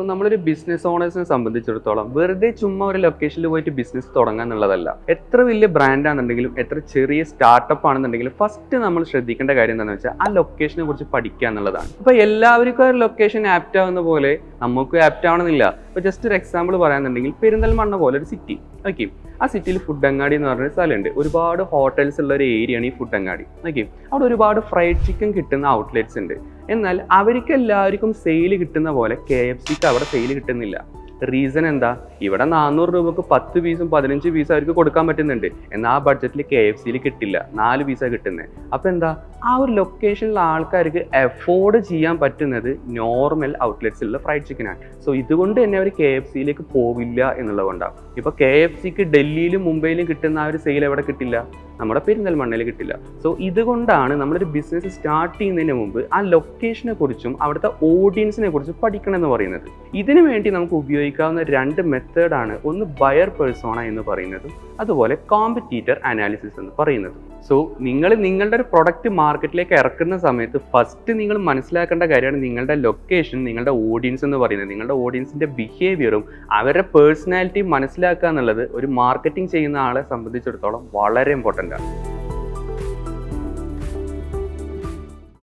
ഇപ്പോൾ നമ്മളൊരു ബിസിനസ് ഓണേഴ്സിനെ സംബന്ധിച്ചിടത്തോളം വെറുതെ ചുമ്മാ ഒരു ലൊക്കേഷനിൽ പോയിട്ട് ബിസിനസ് തുടങ്ങുക എന്നുള്ളതല്ല. എത്ര വലിയ ബ്രാൻഡാണെന്നുണ്ടെങ്കിലും എത്ര ചെറിയ സ്റ്റാർട്ടപ്പ് ആണെന്നുണ്ടെങ്കിലും ഫസ്റ്റ് നമ്മൾ ശ്രദ്ധിക്കേണ്ട കാര്യം എന്താണെന്ന് വെച്ചാൽ ആ ലൊക്കേഷനെ കുറിച്ച് പഠിക്കുക എന്നുള്ളതാണ്. ഇപ്പോൾ എല്ലാവർക്കും ആ ലൊക്കേഷൻ ആപ്റ്റ് ആവുന്ന പോലെ നമുക്കും ആപ്റ്റ് ആവണമെന്നില്ല. ഇപ്പോൾ ജസ്റ്റ് ഒരു എക്സാമ്പിൾ പറയാന്നുണ്ടെങ്കിൽ പെരിന്തൽമണ്ണ പോലെ ഒരു സിറ്റി, ഓക്കെ, ആ സിറ്റിയിൽ ഫുഡ് അങ്ങാടി എന്ന് പറഞ്ഞൊരു സ്ഥലമുണ്ട്. ഒരുപാട് ഹോട്ടൽസ് ഉള്ള ഒരു ഏരിയയാണ് ഈ ഫുഡ് അങ്ങാടി, ഓക്കെ. അവിടെ ഒരുപാട് ഫ്രൈഡ് ചിക്കൻ കിട്ടുന്ന ഔട്ട്ലെറ്റ്സ് ഉണ്ട്. എന്നാൽ അവർക്ക് എല്ലാവർക്കും സെയിൽ കിട്ടുന്ന പോലെ KFCക്ക് അവിടെ സെയിൽ കിട്ടുന്നില്ല. റീസൺ എന്താ? ഇവിടെ 400 രൂപക്ക് 10 പീസും 15 പീസും അവർക്ക് കൊടുക്കാൻ പറ്റുന്നുണ്ട്. എന്നാൽ ആ ബഡ്ജറ്റിൽ KFCയിൽ കിട്ടില്ല, 4 പീസാണ് കിട്ടുന്നത്. അപ്പോൾ എന്താ, ആ ഒരു ലൊക്കേഷനിൽ ആൾക്കാർക്ക് അഫോർഡ് ചെയ്യാൻ പറ്റുന്നത് നോർമൽ ഔട്ട്ലെറ്റ്സിലുള്ള ഫ്രൈഡ് ചിക്കനാണ്. സോ ഇതുകൊണ്ട് തന്നെ അവർ KFCയിലേക്ക് പോവില്ല എന്നുള്ളതുകൊണ്ടാണ്. ഇപ്പോൾ KFCക്ക് ഡൽഹിയിലും മുംബൈയിലും കിട്ടുന്ന ആ ഒരു സെയിൽ എവിടെ കിട്ടില്ല? നമ്മുടെ പെരിന്തൽമണ്ണയിൽ കിട്ടില്ല. സോ ഇതുകൊണ്ടാണ് നമ്മളൊരു ബിസിനസ് സ്റ്റാർട്ട് ചെയ്യുന്നതിന് മുമ്പ് ആ ലൊക്കേഷനെ കുറിച്ചും അവിടുത്തെ ഓഡിയൻസിനെ കുറിച്ചും പഠിക്കണം എന്ന് പറയുന്നത്. ഇതിനു വേണ്ടി നമുക്ക് ഉപയോഗിക്കാവുന്ന 2 മെത്തേഡാണ്, ഒന്ന് ബയർ പെർസോണ എന്ന് പറയുന്നതും അതുപോലെ കോമ്പറ്റീറ്റർ അനാലിസിസ് എന്ന് പറയുന്നത്. സോ നിങ്ങളുടെ ഒരു പ്രൊഡക്റ്റ് മാർക്കറ്റിലേക്ക് ഇറക്കുന്ന സമയത്ത് ഫസ്റ്റ് നിങ്ങൾ മനസ്സിലാക്കേണ്ട കാര്യമാണ് നിങ്ങളുടെ ലൊക്കേഷൻ, നിങ്ങളുടെ ഓഡിയൻസ് എന്ന് പറയുന്നത്. നിങ്ങളുടെ ഓഡിയൻസിൻ്റെ ബിഹേവിയറും അവരുടെ പേഴ്സണാലിറ്റിയും മനസ്സിലാക്കുക എന്നുള്ളത് ഒരു മാർക്കറ്റിംഗ് ചെയ്യുന്ന ആളെ സംബന്ധിച്ചിടത്തോളം വളരെ ഇമ്പോർട്ടൻ്റ് ആണ്.